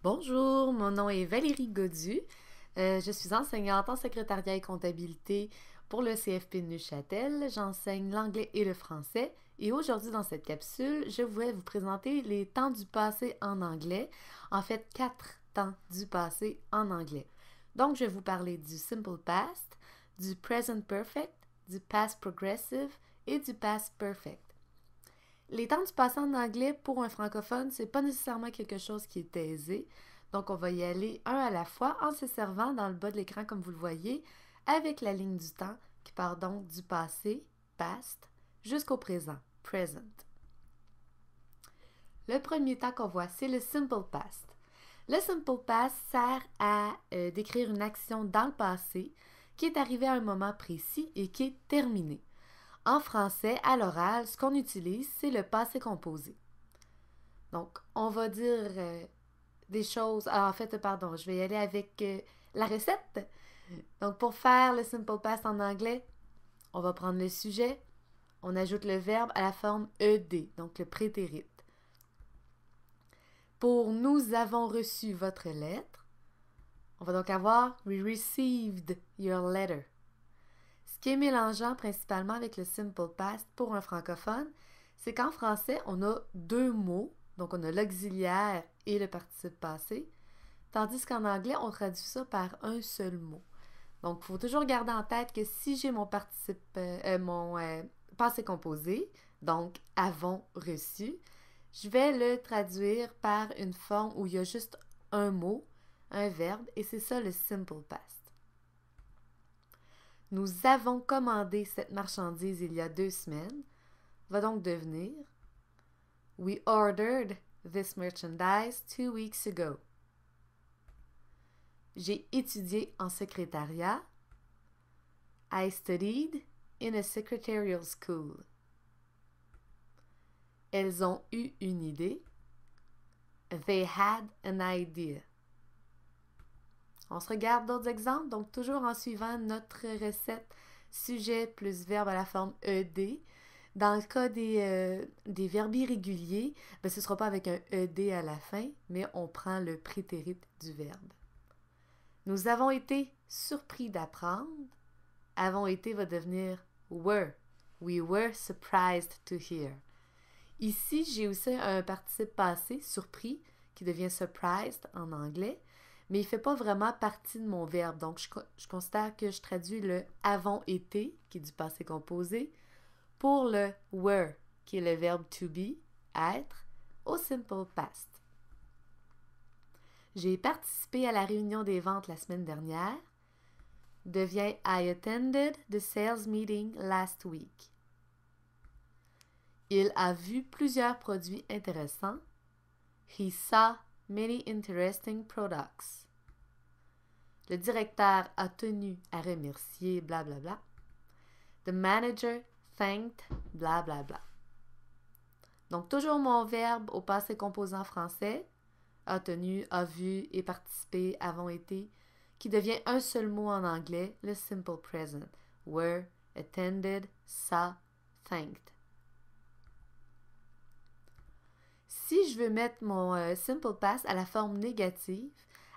Bonjour, mon nom est Valérie Godu. Je suis enseignante en secrétariat et comptabilité pour le CFP de Neuchâtel. J'enseigne l'anglais et le français. Et aujourd'hui, dans cette capsule, je voulais vous présenter les temps du passé en anglais. En fait, 4 temps du passé en anglais. Donc, je vais vous parler du simple past, du present perfect, du past progressive et du past perfect. Les temps du passé en anglais, pour un francophone, c'est pas nécessairement quelque chose qui est aisé. Donc, on va y aller un à la fois en se servant dans le bas de l'écran, comme vous le voyez, avec la ligne du temps qui part donc du passé, past, jusqu'au présent, present. Le premier temps qu'on voit, c'est le simple past. Le simple past sert à décrire une action dans le passé qui est arrivée à un moment précis et qui est terminée. En français, à l'oral, ce qu'on utilise, c'est le passé composé. Donc, on va dire des choses... Ah, en fait, pardon, je vais y aller avec la recette. Donc, pour faire le simple past en anglais, on va prendre le sujet, on ajoute le verbe à la forme ED, donc le prétérit. Pour « nous avons reçu votre lettre », on va donc avoir « we received your letter ». Ce qui est mélangeant principalement avec le simple past pour un francophone, c'est qu'en français, on a deux mots, donc on a l'auxiliaire et le participe passé, tandis qu'en anglais, on traduit ça par un seul mot. Donc, il faut toujours garder en tête que si j'ai mon passé composé, donc avons reçu, je vais le traduire par une forme où il y a juste un mot, un verbe, et c'est ça le simple past. Nous avons commandé cette marchandise il y a 2 semaines va donc devenir We ordered this merchandise 2 weeks ago. J'ai étudié en secrétariat. I studied in a secretarial school. Elles ont eu une idée. They had an idea. On se regarde d'autres exemples, donc toujours en suivant notre recette sujet plus verbe à la forme ED. Dans le cas des verbes irréguliers, ce ne sera pas avec un ED à la fin, mais on prend le prétérit du verbe. Nous avons été surpris d'apprendre. Avons été va devenir were. We were surprised to hear. Ici, j'ai aussi un participe passé, surpris, qui devient surprised en anglais, mais il ne fait pas vraiment partie de mon verbe. Donc, je considère que je traduis le avons été, qui est du passé composé, pour le were, qui est le verbe to be, être, au simple past. J'ai participé à la réunion des ventes la semaine dernière. Devient I attended the sales meeting last week. Il a vu plusieurs produits intéressants. He saw many interesting products. Le directeur a tenu à remercier blablabla. The manager thanked blablabla. Donc, toujours mon verbe au passé composé en français. A tenu, a vu et participé, avons été, qui devient un seul mot en anglais, le simple present. Were, attended, saw, thanked. Si je veux mettre mon simple past à la forme négative,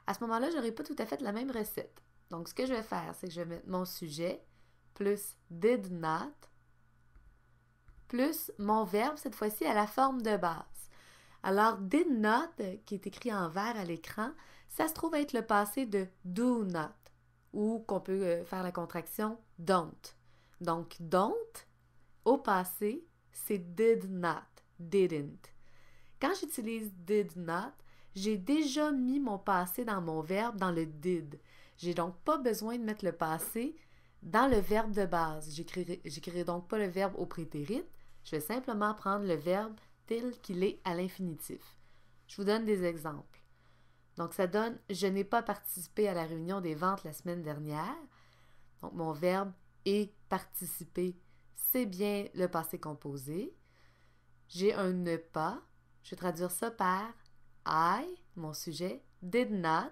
à ce moment-là, je n'aurai pas tout à fait la même recette. Donc, ce que je vais faire, c'est que je vais mettre mon sujet plus did not plus mon verbe, cette fois-ci, à la forme de base. Alors, did not, qui est écrit en vert à l'écran, ça se trouve être le passé de do not, ou qu'on peut faire la contraction don't. Donc, don't, au passé, c'est did not, didn't. Quand j'utilise did not, j'ai déjà mis mon passé dans mon verbe dans le did. J'ai donc pas besoin de mettre le passé dans le verbe de base. J'écrirai donc pas le verbe au prétérit. Je vais simplement prendre le verbe tel qu'il est à l'infinitif. Je vous donne des exemples. Donc, ça donne « Je n'ai pas participé à la réunion des ventes la semaine dernière ». Donc, mon verbe est participer, c'est bien le passé composé. J'ai un ne pas. Je vais traduire ça par I, mon sujet, did not,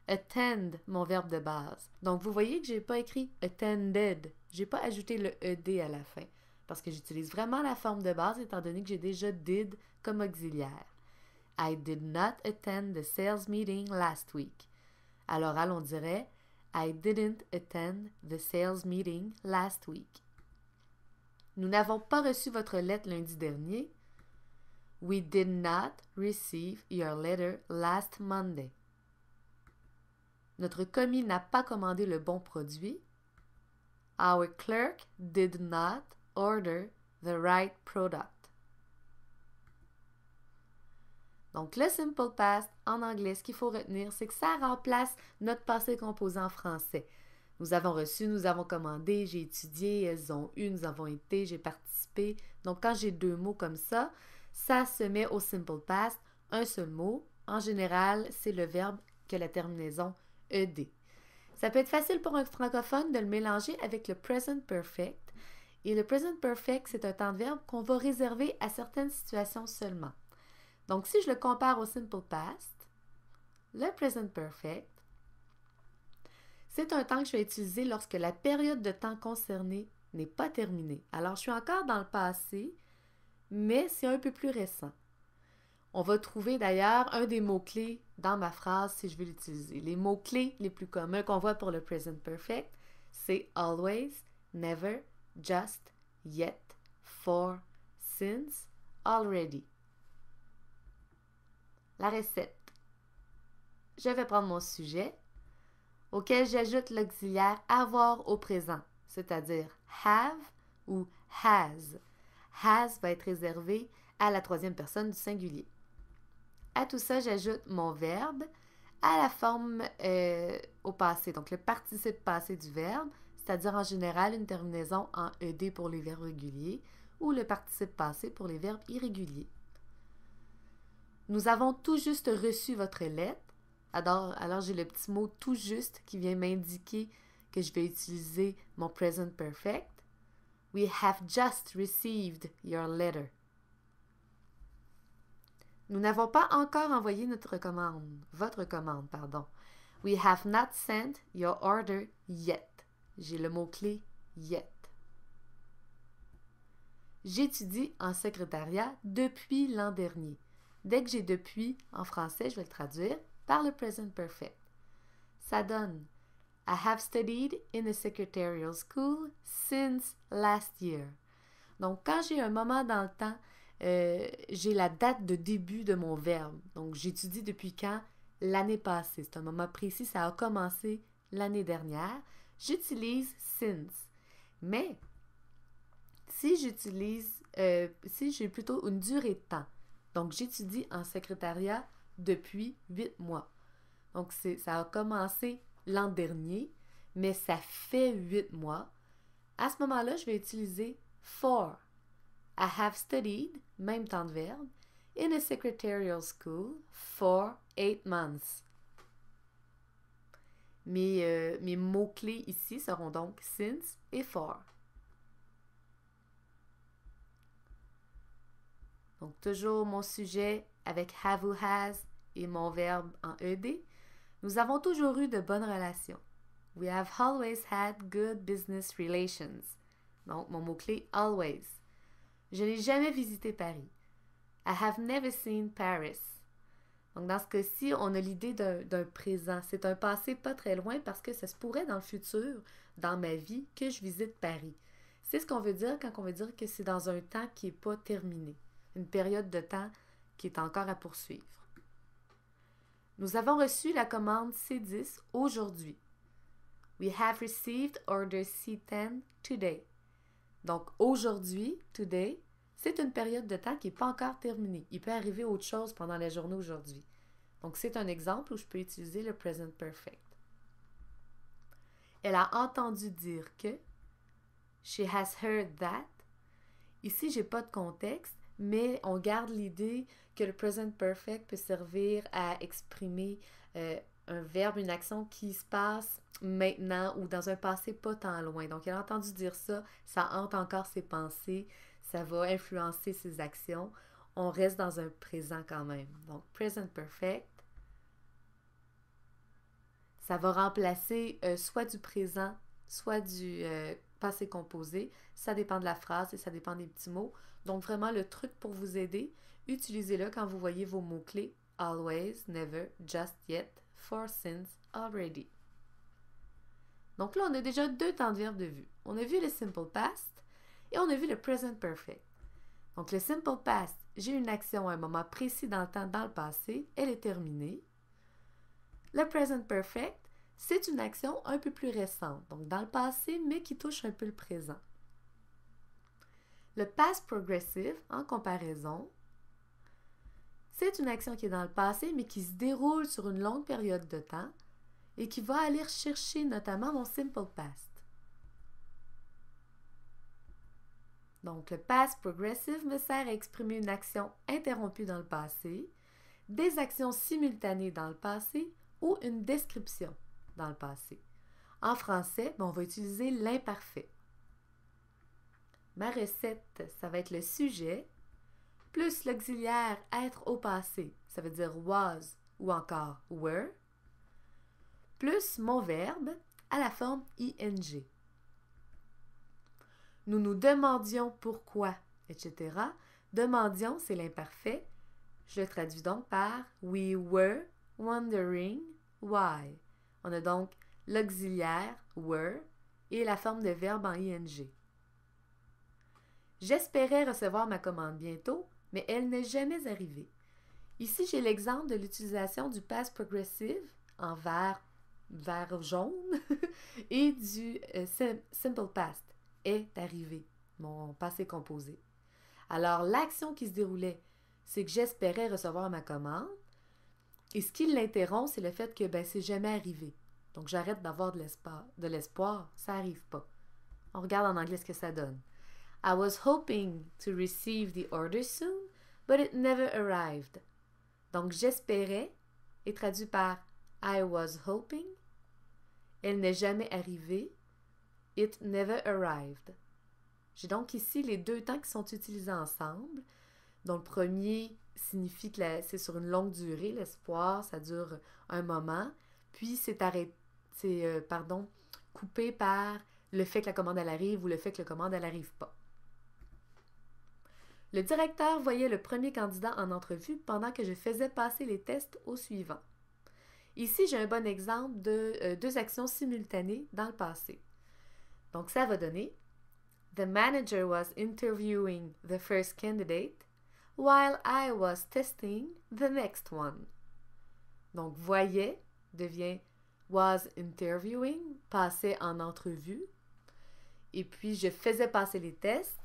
attend, mon verbe de base. Donc, vous voyez que je n'ai pas écrit attended. Je n'ai pas ajouté le ED à la fin parce que j'utilise vraiment la forme de base étant donné que j'ai déjà did comme auxiliaire. I did not attend the sales meeting last week. À l'oral, on dirait I didn't attend the sales meeting last week. Nous n'avons pas reçu votre lettre lundi dernier. We did not receive your letter last Monday. Notre commis n'a pas commandé le bon produit. Our clerk did not order the right product. Donc, le simple past en anglais, ce qu'il faut retenir, c'est que ça remplace notre passé composé en français. Nous avons reçu, nous avons commandé, j'ai étudié, elles ont eu, nous avons été, j'ai participé. Donc, quand j'ai deux mots comme ça se met au simple past, un seul mot. En général, c'est le verbe qui a la terminaison ed. Ça peut être facile pour un francophone de le mélanger avec le present perfect. Et le present perfect, c'est un temps de verbe qu'on va réserver à certaines situations seulement. Donc, si je le compare au simple past, le present perfect, c'est un temps que je vais utiliser lorsque la période de temps concernée n'est pas terminée. Alors, je suis encore dans le passé, mais c'est un peu plus récent. On va trouver d'ailleurs un des mots-clés dans ma phrase si je veux l'utiliser. Les mots-clés les plus communs qu'on voit pour le present perfect, c'est always, never, just, yet, for, since, already. La recette. Je vais prendre mon sujet, auquel j'ajoute l'auxiliaire avoir au présent, c'est-à-dire have ou has. Has va être réservé à la troisième personne du singulier. À tout ça, j'ajoute mon verbe à la forme au passé, donc le participe passé du verbe, c'est-à-dire en général une terminaison en ed pour les verbes réguliers ou le participe passé pour les verbes irréguliers. Nous avons tout juste reçu votre lettre. Alors j'ai le petit mot tout juste qui vient m'indiquer que je vais utiliser mon present perfect. We have just received your letter. Nous n'avons pas encore envoyé votre commande. We have not sent your order yet. J'ai le mot-clé yet. J'étudie en secrétariat depuis l'an dernier. Dès que j'ai depuis, en français, je vais le traduire par le present perfect. Ça donne I have studied in a secretarial school since last year. Donc, quand j'ai un moment dans le temps, j'ai la date de début de mon verbe. Donc, j'étudie depuis quand? L'année passée. C'est un moment précis, ça a commencé l'année dernière. J'utilise since. Mais, si j'ai plutôt une durée de temps, donc j'étudie en secrétariat depuis 8 mois. Donc, ça a commencé l'an dernier, mais ça fait 8 mois. À ce moment-là, je vais utiliser for. I have studied, même temps de verbe, in a secretarial school for 8 months. Mes mots-clés ici seront donc since et for. Donc, toujours mon sujet avec have ou has et mon verbe en ed. Nous avons toujours eu de bonnes relations. We have always had good business relations. Donc, mon mot-clé always. Je n'ai jamais visité Paris. I have never seen Paris. Donc, dans ce cas-ci, on a l'idée d'un présent. C'est un passé pas très loin parce que ça se pourrait dans le futur, dans ma vie, que je visite Paris. C'est ce qu'on veut dire quand on veut dire que c'est dans un temps qui n'est pas terminé. Une période de temps qui est encore à poursuivre. Nous avons reçu la commande C10 aujourd'hui. We have received order C10 today. Donc, aujourd'hui, today, c'est une période de temps qui n'est pas encore terminée. Il peut arriver autre chose pendant la journée aujourd'hui. Donc, c'est un exemple où je peux utiliser le present perfect. Elle a entendu dire que. She has heard that. Ici, je n'ai pas de contexte, mais on garde l'idée que le present perfect peut servir à exprimer un verbe, une action qui se passe maintenant ou dans un passé pas tant loin. Donc, elle a entendu dire ça, ça hante encore ses pensées, ça va influencer ses actions. On reste dans un présent quand même. Donc, present perfect, ça va remplacer soit du présent, soit du passé composé. Ça dépend de la phrase et ça dépend des petits mots. Donc, vraiment, le truc pour vous aider, utilisez-le quand vous voyez vos mots-clés always, never, just yet, for, since, already. Donc là, on a déjà 2 temps de verbe de vue. On a vu le simple past et on a vu le present perfect. Donc le simple past, j'ai une action à un moment précis dans le temps, dans le passé, elle est terminée. Le present perfect, c'est une action un peu plus récente, donc dans le passé, mais qui touche un peu le présent. Le past progressive, en comparaison, c'est une action qui est dans le passé, mais qui se déroule sur une longue période de temps et qui va aller chercher notamment mon simple past. Donc, le past progressive me sert à exprimer une action interrompue dans le passé, des actions simultanées dans le passé ou une description dans le passé. En français, on va utiliser l'imparfait. Ma recette, ça va être le sujet, plus l'auxiliaire être au passé, ça veut dire was ou encore were, plus mon verbe à la forme ing. Nous nous demandions pourquoi, etc. Demandions, c'est l'imparfait. Je le traduis donc par we were wondering why. On a donc l'auxiliaire were et la forme de verbe en ing. J'espérais recevoir ma commande bientôt, mais elle n'est jamais arrivée. Ici, j'ai l'exemple de l'utilisation du past progressive en vert jaune et du simple past est arrivé, mon passé composé. Alors, l'action qui se déroulait, c'est que j'espérais recevoir ma commande. Et ce qui l'interrompt, c'est le fait que c'est jamais arrivé. Donc, j'arrête d'avoir de l'espoir, ça n'arrive pas. On regarde en anglais ce que ça donne. I was hoping to receive the order soon, but it never arrived. Donc, j'espérais est traduit par I was hoping. Elle n'est jamais arrivée. It never arrived. J'ai donc ici les 2 temps qui sont utilisés ensemble. Donc, le premier signifie que c'est sur une longue durée, l'espoir, ça dure un moment, puis c'est coupé par le fait que la commande elle arrive ou le fait que la commande elle n'arrive pas. Le directeur voyait le premier candidat en entrevue pendant que je faisais passer les tests au suivant. Ici, j'ai un bon exemple de 2 actions simultanées dans le passé. Donc, ça va donner The manager was interviewing the first candidate while I was testing the next one. Donc, voyait devient was interviewing, passait en entrevue. Et puis, je faisais passer les tests.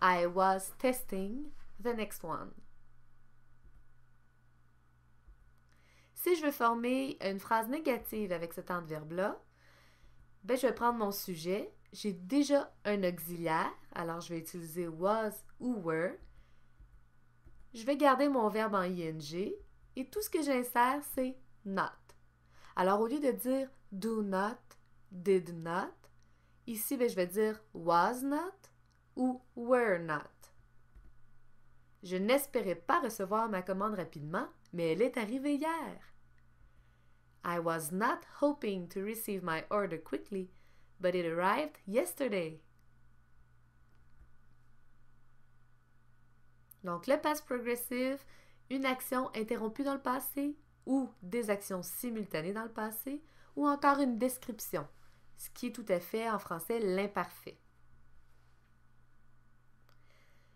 I was testing the next one. Si je veux former une phrase négative avec ce temps de verbe-là, je vais prendre mon sujet. J'ai déjà un auxiliaire, alors je vais utiliser was ou were. Je vais garder mon verbe en ing et tout ce que j'insère, c'est not. Alors, au lieu de dire do not, did not, ici, je vais dire was not ou were not. Je n'espérais pas recevoir ma commande rapidement, mais elle est arrivée hier. I was not hoping to receive my order quickly, but it arrived yesterday. Donc, le past progressive, une action interrompue dans le passé ou des actions simultanées dans le passé ou encore une description, ce qui est tout à fait en français l'imparfait.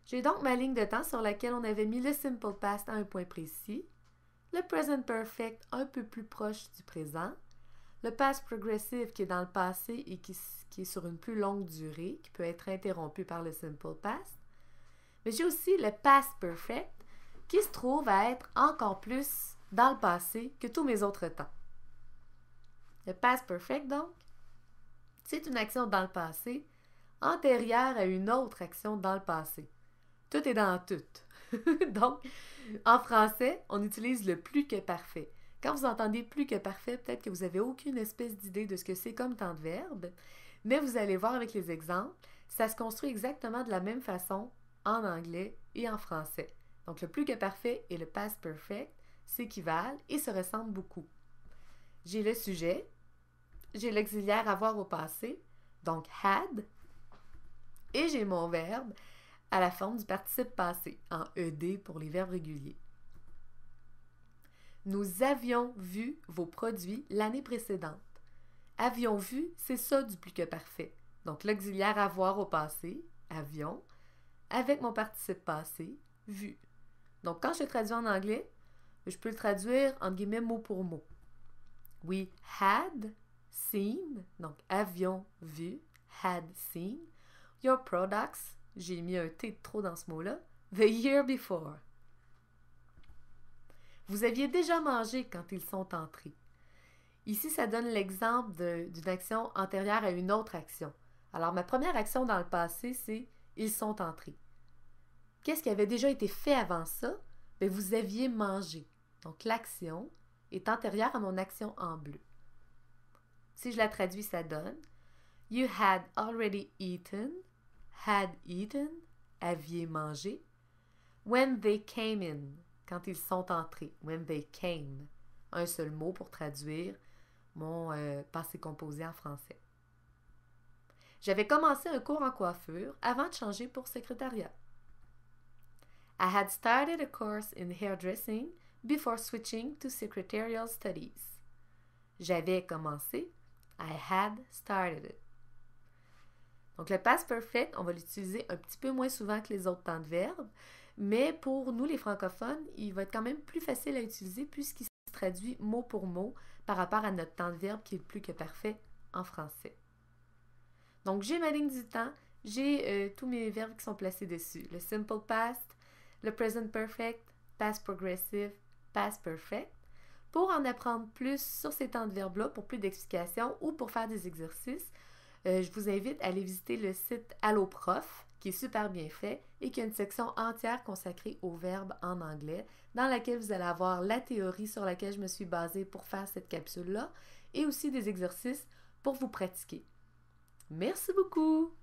J'ai donc ma ligne de temps sur laquelle on avait mis le simple past à un point précis, le present perfect un peu plus proche du présent, le past progressive qui est dans le passé et qui est sur une plus longue durée, qui peut être interrompu par le simple past. Mais j'ai aussi le past perfect qui se trouve à être encore plus dans le passé que tous mes autres temps. Le past perfect, donc, c'est une action dans le passé antérieure à une autre action dans le passé. Tout est dans tout. Donc, en français, on utilise le plus que parfait. Quand vous entendez plus que parfait, peut-être que vous n'avez aucune espèce d'idée de ce que c'est comme temps de verbe, mais vous allez voir avec les exemples, ça se construit exactement de la même façon en anglais et en français. Donc, le plus que parfait et le past perfect s'équivalent et se ressemblent beaucoup. J'ai le sujet, j'ai l'auxiliaire avoir au passé, donc had, et j'ai mon verbe à la forme du participe passé, en ED pour les verbes réguliers. Nous avions vu vos produits l'année précédente. Avions vu, c'est ça du plus que parfait. Donc, l'auxiliaire avoir au passé, avions, avec mon participe passé, vu. Donc, quand je le traduis en anglais, je peux le traduire entre guillemets mot pour mot. We had seen, donc avions vu, had seen, your products, j'ai mis un T de trop dans ce mot-là, the year before. Vous aviez déjà mangé quand ils sont entrés. Ici, ça donne l'exemple d'une action antérieure à une autre action. Alors, ma première action dans le passé, c'est « ils sont entrés ». Qu'est-ce qui avait déjà été fait avant ça? Bien, vous aviez mangé. Donc, l'action est antérieure à mon action en bleu. Si je la traduis, ça donne « You had already eaten, aviez mangé, when they came in ». Quand ils sont entrés, when they came. Un seul mot pour traduire mon passé composé en français. J'avais commencé un cours en coiffure avant de changer pour secrétariat. I had started a course in hairdressing before switching to secretarial studies. J'avais commencé. I had started it. Donc le past perfect, on va l'utiliser un petit peu moins souvent que les autres temps de verbe. Mais pour nous, les francophones, il va être quand même plus facile à utiliser puisqu'il se traduit mot pour mot par rapport à notre temps de verbe qui est le plus que parfait en français. Donc, j'ai ma ligne du temps, j'ai tous mes verbes qui sont placés dessus. Le simple past, le present perfect, past progressive, past perfect. Pour en apprendre plus sur ces temps de verbes-là, pour plus d'explications ou pour faire des exercices, je vous invite à aller visiter le site Alloprof, qui est super bien fait et qui a une section entière consacrée aux verbes en anglais, dans laquelle vous allez avoir la théorie sur laquelle je me suis basée pour faire cette capsule-là et aussi des exercices pour vous pratiquer. Merci beaucoup!